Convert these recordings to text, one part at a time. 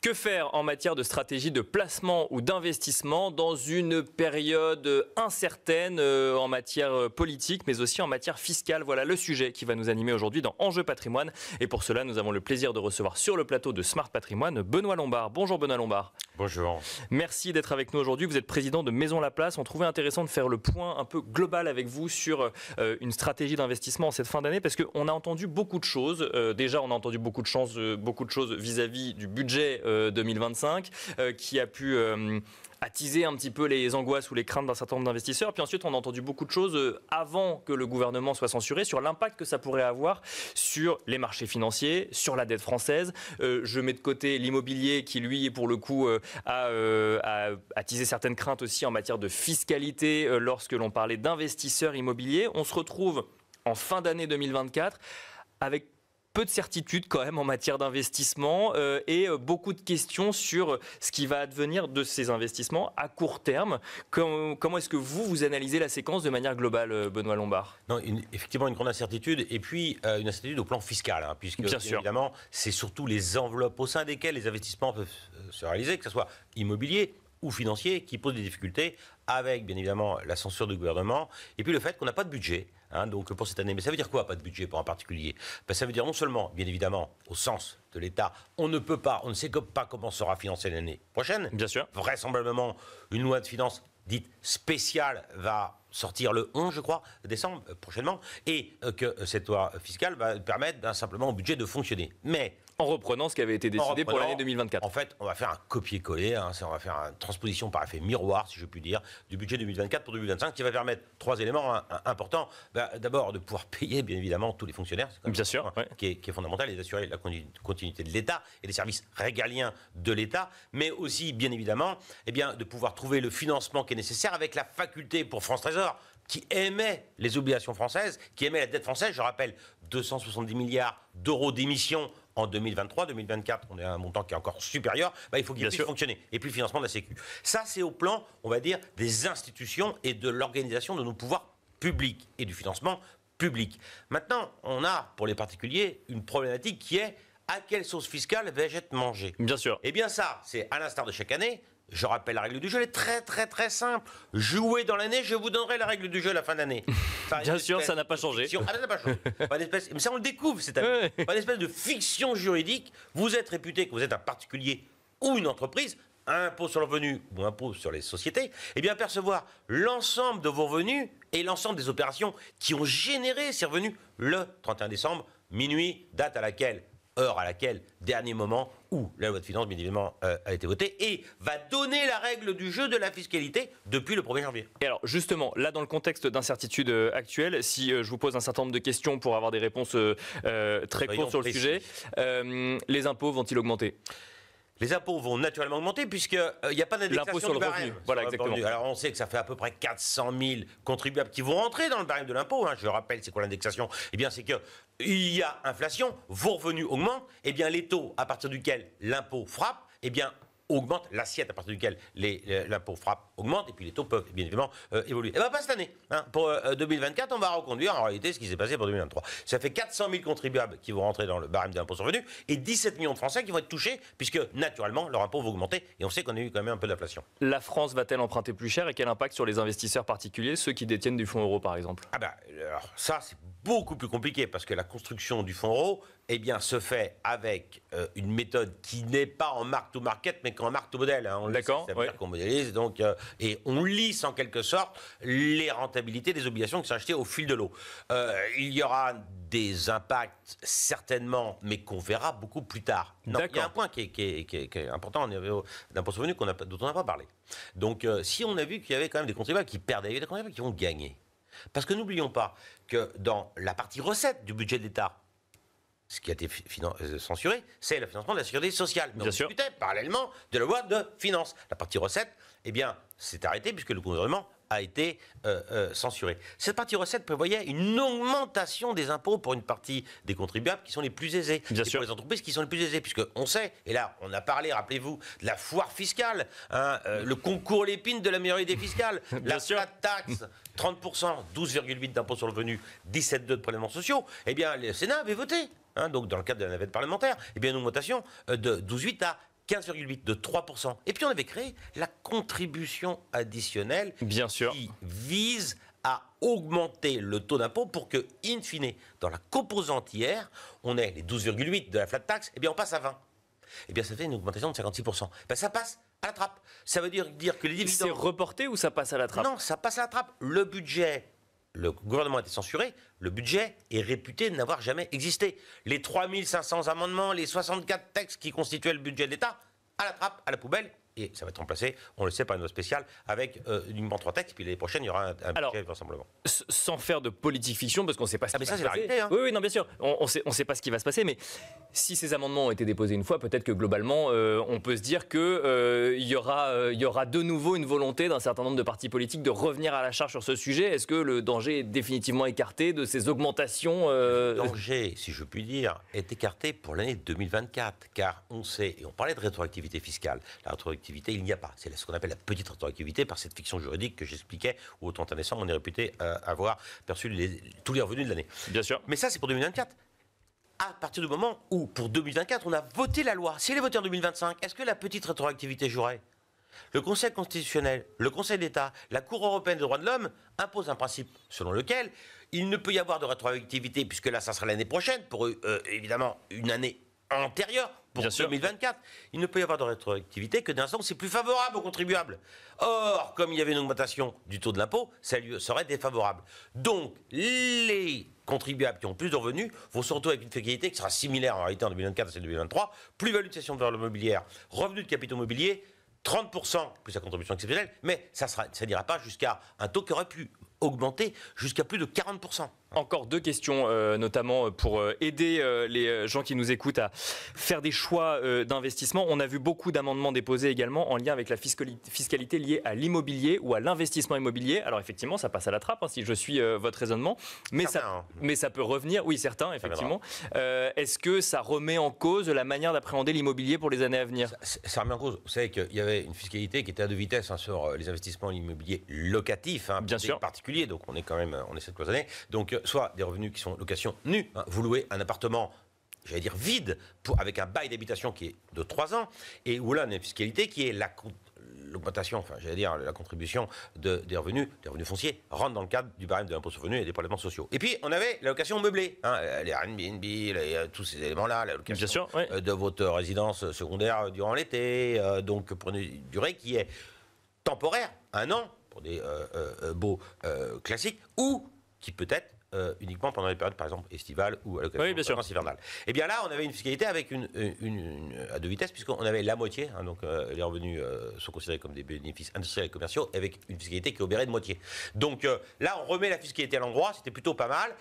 Que faire en matière de stratégie de placement ou d'investissement dans une période incertaine en matière politique, mais aussi en matière fiscale? Voilà le sujet qui va nous animer aujourd'hui dans Enjeu Patrimoine. Et pour cela, nous avons le plaisir de recevoir sur le plateau de Smart Patrimoine Benoît Lombard. Bonjour Benoît Lombard. Bonjour. Merci d'être avec nous aujourd'hui. Vous êtes président de Maison Laplace. On trouvait intéressant de faire le point un peu global avec vous sur une stratégie d'investissement en cette fin d'année, parce qu'on a entendu beaucoup de choses. Déjà, on a entendu beaucoup de choses vis-à-vis du budget 2025 qui a pu attiser un petit peu les angoisses ou les craintes d'un certain nombre d'investisseurs. Puis ensuite, on a entendu beaucoup de choses avant que le gouvernement soit censuré sur l'impact que ça pourrait avoir sur les marchés financiers, sur la dette française. Je mets de côté l'immobilier qui, lui, pour le coup, a attisé certaines craintes aussi en matière de fiscalité lorsque l'on parlait d'investisseurs immobiliers. On se retrouve en fin d'année 2024 avec peu de certitudes quand même en matière d'investissement et beaucoup de questions sur ce qui va advenir de ces investissements à court terme. Comment est-ce que vous analysez la séquence de manière globale, Benoît Lombard? Non, effectivement, une grande incertitude, et puis une incertitude au plan fiscal, puisque bien évidemment, c'est surtout les enveloppes au sein desquelles les investissements peuvent se réaliser, que ce soit immobilier ou financier, qui posent des difficultés avec, bien évidemment, la censure du gouvernement, et puis le fait qu'on n'a pas de budget. Donc pour cette année. Mais ça veut dire quoi, pas de budget pour un particulier? Ça veut dire non seulement, bien évidemment, au sens de l'État, on ne sait pas comment sera financée l'année prochaine. Bien sûr. Vraisemblablement, une loi de finances dite spéciale va sortir le 11, je crois, décembre prochainement, et que cette loi fiscale va permettre simplement au budget de fonctionner. Mais en reprenant ce qui avait été décidé pour l'année 2024. En fait, on va faire un copier-coller, on va faire une transposition par effet miroir, si je puis dire, du budget 2024 pour 2025, qui va permettre trois éléments importants. D'abord, de pouvoir payer, bien évidemment, tous les fonctionnaires, bien sûr, qui est fondamental, et d'assurer la continuité de l'État et des services régaliens de l'État, mais aussi, bien évidemment, de pouvoir trouver le financement qui est nécessaire avec la faculté pour France Trésor, qui émet les obligations françaises, qui émet la dette française. Je rappelle, 270 milliards d'euros d'émissions en 2023, 2024, on est à un montant qui est encore supérieur, il faut qu'il puisse fonctionner. Et puis le financement de la Sécu. Ça, c'est au plan, on va dire, des institutions et de l'organisation de nos pouvoirs publics et du financement public. Maintenant, on a, pour les particuliers, une problématique qui est à quelle sauce fiscale vais-je être mangé? Bien sûr. Eh bien ça, c'est à l'instar de chaque année. Je rappelle la règle du jeu, elle est très très très simple. Jouez dans l'année, je vous donnerai la règle du jeu à la fin d'année. Bien sûr, ça n'a pas changé. Ça n'a pas changé. Mais ça, on le découvre cette année. Pas d'espèce de fiction juridique. Vous êtes réputé que vous êtes un particulier ou une entreprise, impôt sur le revenu ou impôt sur les sociétés, percevoir l'ensemble de vos revenus et l'ensemble des opérations qui ont généré ces revenus le 31 décembre, minuit, date à laquelle, heure à laquelle, dernier moment où la loi de finances, bien évidemment, a été votée, et va donner la règle du jeu de la fiscalité depuis le 1er janvier. Et alors, justement, là, dans le contexte d'incertitude actuelle, si je vous pose un certain nombre de questions pour avoir des réponses très courtes sur le sujet, les impôts vont-ils augmenter ? Les impôts vont naturellement augmenter puisqu'il n'y a pas d'indexation du barème. Voilà, exactement. Alors on sait que ça fait à peu près 400 000 contribuables qui vont rentrer dans le barème de l'impôt. Je rappelle, c'est quoi l'indexation? C'est qu'il y a inflation, vos revenus augmentent, les taux à partir duquel l'impôt frappe, augmente, l'assiette à partir duquel l'impôt frappe augmente, et puis les taux peuvent bien évidemment évoluer. Pas cette année. Pour 2024, on va reconduire en réalité ce qui s'est passé pour 2023. Ça fait 400 000 contribuables qui vont rentrer dans le barème de l'impôt sur le revenu, et 17 millions de Français qui vont être touchés, puisque naturellement leur impôt va augmenter, et on sait qu'on a eu quand même un peu d'inflation. La France va-t-elle emprunter plus cher, et quel impact sur les investisseurs particuliers, ceux qui détiennent du fonds euro par exemple? Alors ça, c'est beaucoup plus compliqué, parce que la construction du fonds euro se fait avec une méthode qui n'est pas en mark-to-market, mais qu'en mark-to-model. D'accord. Ça veut dire qu'on modélise, et on lisse en quelque sorte les rentabilités des obligations qui sont achetées au fil de l'eau. Il y aura des impacts certainement, mais qu'on verra beaucoup plus tard. Non, il y a un point qui est important d'impôt sur le revenu dont on n'a pas parlé. Donc si on a vu qu'il y avait quand même des contribuables qui perdent, il y a des contribuables qui vont gagner. Parce que n'oublions pas que dans la partie recette du budget de l'État, ce qui a été censuré, c'est le financement de la sécurité sociale. Mais on discutait parallèlement de la loi de finances. La partie recette, c'est arrêté puisque le gouvernement a été censuré. Cette partie recette prévoyait une augmentation des impôts pour une partie des contribuables qui sont les plus aisés. Bien sûr. Pour les entreprises qui sont les plus aisées, puisqu'on sait, et là on a parlé, rappelez-vous, de la foire fiscale, le concours Lépine de la meilleure fiscale, la flat tax, 30%, 12,8% d'impôt sur le revenu, 17,2% de prélèvements sociaux. Le Sénat avait voté. Donc dans le cadre de la navette parlementaire, une augmentation de 12,8 à 15,8 de 3%. Et puis on avait créé la contribution additionnelle Bien sûr. qui vise à augmenter le taux d'impôt pour que, in fine, dans la composante hier, on ait les 12,8 de la flat tax, et bien on passe à 20. Et bien ça fait une augmentation de 56%. Ben, ça passe à la trappe. Ça veut dire que les dividendes... C'est reporté ou ça passe à la trappe? Non, ça passe à la trappe. Le budget... Le gouvernement a été censuré, le budget est réputé n'avoir jamais existé. Les 3500 amendements, les 64 textes qui constituaient le budget de l'État, à la trappe, à la poubelle, et ça va être remplacé, on le sait, par une loi spéciale, avec uniquement 3 textes, puis l'année prochaine, il y aura un budget de rassemblement. Sans faire de politique fiction, parce qu'on ne sait pas ce qui va se passer. Mais ça, c'est la réalité, hein. Oui, non, bien sûr, on sait pas ce qui va se passer, mais si ces amendements ont été déposés une fois, peut-être que globalement, on peut se dire qu'il y aura de nouveau une volonté d'un certain nombre de partis politiques de revenir à la charge sur ce sujet. Est-ce que le danger est définitivement écarté de ces augmentations Le danger, si je puis dire, est écarté pour l'année 2024, car on sait, et on parlait de rétroactivité fiscale, la rétroactivité, il n'y a pas. C'est ce qu'on appelle la petite rétroactivité par cette fiction juridique que j'expliquais, où au 31 décembre, on est réputé avoir perçu tous les revenus de l'année. Bien sûr. Mais ça, c'est pour 2024. À partir du moment où, pour 2024, on a voté la loi, si elle est votée en 2025, est-ce que la petite rétroactivité jouerait ? Le Conseil constitutionnel, le Conseil d'État, la Cour européenne des droits de l'homme imposent un principe selon lequel il ne peut y avoir de rétroactivité, puisque là, ça sera l'année prochaine, pour évidemment une année antérieure, pour 2024. Il ne peut y avoir de rétroactivité que d'un sens c'est plus favorable aux contribuables. Or, comme il y avait une augmentation du taux de l'impôt, ça lui serait défavorable. Donc, les contribuables qui ont plus de revenus vont se retrouver avec une fiscalité qui sera similaire en réalité en 2024 à celle de 2023. Plus-value de cession de valeur immobilière, revenus de capitaux mobiliers, 30% plus la contribution exceptionnelle, mais ça n'ira pas jusqu'à un taux qui aurait pu augmenter jusqu'à plus de 40%. Encore 2 questions, notamment pour aider les gens qui nous écoutent à faire des choix d'investissement. On a vu beaucoup d'amendements déposés également en lien avec la fiscalité liée à l'immobilier ou à l'investissement immobilier. Alors effectivement, ça passe à la trappe, hein, si je suis votre raisonnement. Mais ça peut revenir, oui, certains, effectivement. Est-ce que ça remet en cause la manière d'appréhender l'immobilier pour les années à venir ? Ça remet en cause. Vous savez qu'il y avait une fiscalité qui était à 2 vitesses sur les investissements immobiliers locatifs, bien sûr, particuliers. Donc on essaie de cloisonner. Donc soit des revenus qui sont location nue. Hein, vous louez un appartement, j'allais dire vide, avec un bail d'habitation qui est de 3 ans, et où là on a une fiscalité qui est l'augmentation, enfin j'allais dire la contribution des revenus fonciers, rentre dans le cadre du barème de l'impôt sur le revenu et des prélèvements sociaux. Et puis on avait la location meublée, hein, les Airbnb, tous ces éléments-là, la location sûr, oui, de votre résidence secondaire durant l'été, donc pour une durée qui est temporaire, 1 an, pour des baux classiques, ou qui peut être uniquement pendant les périodes, par exemple, estivales ou à l'occasion hivernale. Et bien là, on avait une fiscalité avec à 2 vitesses, puisqu'on avait la moitié, hein, donc les revenus sont considérés comme des bénéfices industriels et commerciaux, avec une fiscalité qui est obérée de moitié. Donc là, on remet la fiscalité à l'endroit, c'était plutôt pas mal.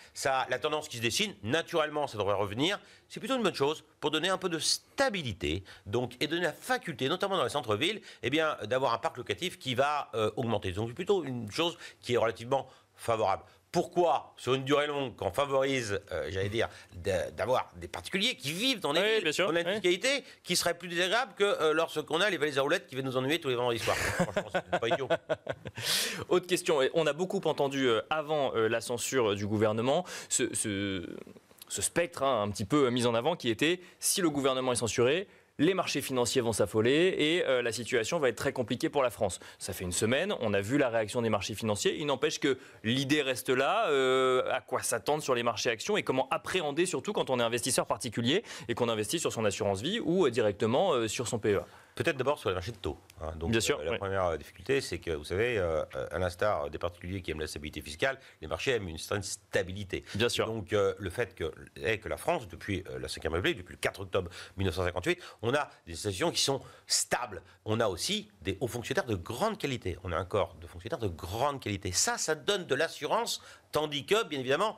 La tendance qui se dessine, naturellement, ça devrait revenir. C'est plutôt une bonne chose pour donner un peu de stabilité, donc, et donner la faculté, notamment dans les centres-villes, eh bien, d'avoir un parc locatif qui va augmenter. Donc c'est plutôt une chose qui est relativement favorable. Pourquoi, sur une durée longue, qu'on favorise, j'allais dire, d'avoir des particuliers qui vivent dans les villes, on a une fiscalité qui serait plus désagréable que lorsqu'on a les valises à roulettes qui viennent nous ennuyer tous les vendredis soirs. Franchement, c'est pas idiot. Autre question, on a beaucoup entendu avant la censure du gouvernement ce spectre un petit peu mis en avant qui était, si le gouvernement est censuré, les marchés financiers vont s'affoler et la situation va être très compliquée pour la France. Ça fait une semaine, on a vu la réaction des marchés financiers. Il n'empêche que l'idée reste là, à quoi s'attendre sur les marchés actions et comment appréhender surtout quand on est investisseur particulier et qu'on investit sur son assurance vie ou directement sur son PEA. Peut-être d'abord sur les marchés de taux. Hein. Donc, bien sûr, la première difficulté, c'est que, vous savez, à l'instar des particuliers qui aiment la stabilité fiscale, les marchés aiment une certaine stabilité. Bien sûr. Donc, le fait que la France, depuis la 5e République, depuis le 4 octobre 1958, on a des institutions qui sont stables. On a aussi des hauts fonctionnaires de grande qualité. On a un corps de fonctionnaires de grande qualité. Ça donne de l'assurance, tandis que, bien évidemment,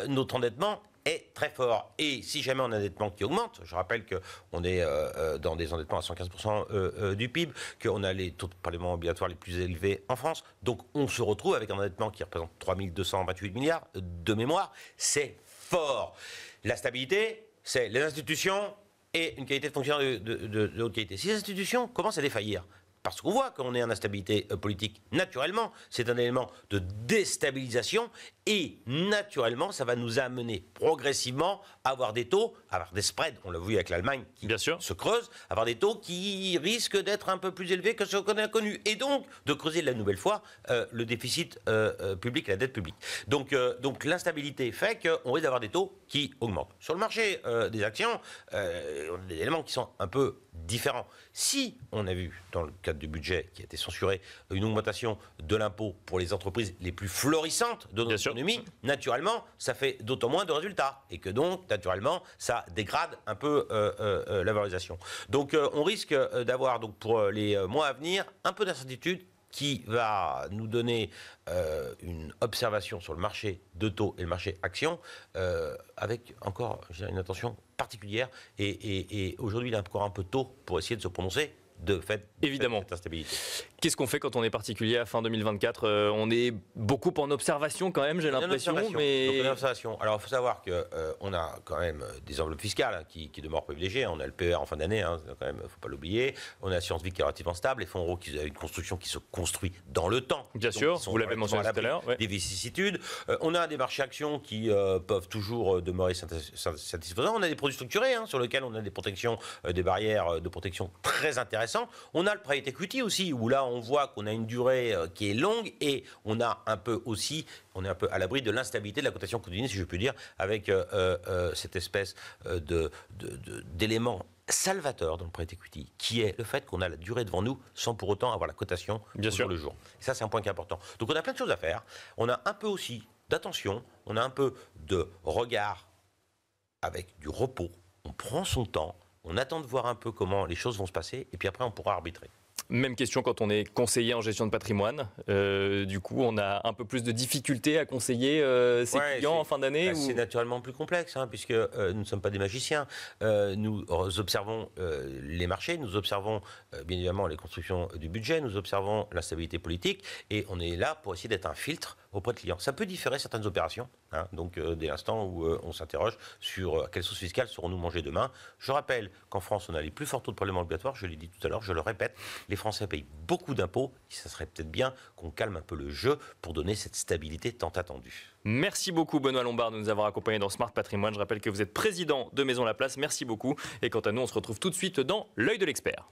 notre endettement est très fort. Et si jamais on a un endettement qui augmente, je rappelle qu'on est dans des endettements à 115% du PIB, qu'on a les taux de prélèvements obligatoires les plus élevés en France, donc on se retrouve avec un endettement qui représente 3 228 milliards de mémoire. C'est fort. La stabilité, c'est les institutions et une qualité de fonctionnaire de haute qualité. Si les institutions commencent à défaillir, parce qu'on voit qu'on est en instabilité politique, naturellement, c'est un élément de déstabilisation et naturellement, ça va nous amener progressivement à avoir des taux, à avoir des spreads, on l'a vu avec l'Allemagne qui se creuse, avoir des taux qui risquent d'être un peu plus élevés que ce qu'on a connu et donc de creuser la nouvelle fois le déficit public et la dette publique. Donc l'instabilité fait qu'on risque d'avoir des taux qui augmentent. Sur le marché des actions, on a des éléments qui sont un peu différents. Si on a vu dans le cadre du budget qui a été censuré une augmentation de l'impôt pour les entreprises les plus florissantes de notre économie, naturellement, ça fait d'autant moins de résultats et que donc, naturellement, ça dégrade un peu la valorisation. Donc, on risque d'avoir donc pour les mois à venir un peu d'incertitude qui va nous donner une observation sur le marché de taux et le marché actions avec encore une attention particulière et aujourd'hui il est encore un peu tôt pour essayer de se prononcer de fait évidemment cette instabilité. Qu'est-ce qu'on fait quand on est particulier à fin 2024 On est beaucoup en observation quand même, j'ai l'impression. Mais... Alors il faut savoir qu'on a quand même des enveloppes fiscales qui demeurent privilégiées. On a le PER en fin d'année, quand même, il ne faut pas l'oublier. On a l'assurance vie qui est relativement stable. Les fonds euros qui ont une construction qui se construit dans le temps. Bien sûr, vous l'avez mentionné tout à l'heure. Des vicissitudes. On a des marchés actions qui peuvent toujours demeurer satisfaisants. On a des produits structurés sur lesquels on a des protections, des barrières de protection très intéressantes. On a le private equity aussi, où là on voit qu'on a une durée qui est longue et on a un peu aussi, on est un peu à l'abri de l'instabilité de la cotation continue, si je puis dire, avec cette espèce d'élément salvateur dans le private equity, qui est le fait qu'on a la durée devant nous sans pour autant avoir la cotation sur le jour. Et ça, c'est un point qui est important. Donc on a plein de choses à faire. On a un peu aussi d'attention, on a un peu de regard avec du repos. On prend son temps. On attend de voir un peu comment les choses vont se passer et puis après on pourra arbitrer. Même question quand on est conseiller en gestion de patrimoine. Du coup, on a un peu plus de difficultés à conseiller ses clients en fin d'année. C'est naturellement plus complexe, puisque nous ne sommes pas des magiciens. Nous observons les marchés, nous observons bien évidemment les constructions du budget, nous observons l'instabilité politique et on est là pour essayer d'être un filtre auprès de clients. Ça peut différer certaines opérations, donc dès l'instant où on s'interroge sur quelles sauces fiscales seront-nous mangées demain. Je rappelle qu'en France, on a les plus forts taux de prélèvements obligatoires, je l'ai dit tout à l'heure, je le répète, les Français payent beaucoup d'impôts, et ça serait peut-être bien qu'on calme un peu le jeu pour donner cette stabilité tant attendue. Merci beaucoup Benoît Lombard de nous avoir accompagnés dans Smart Patrimoine. Je rappelle que vous êtes président de Maison Laplace, merci beaucoup. Et quant à nous, on se retrouve tout de suite dans l'œil de l'expert.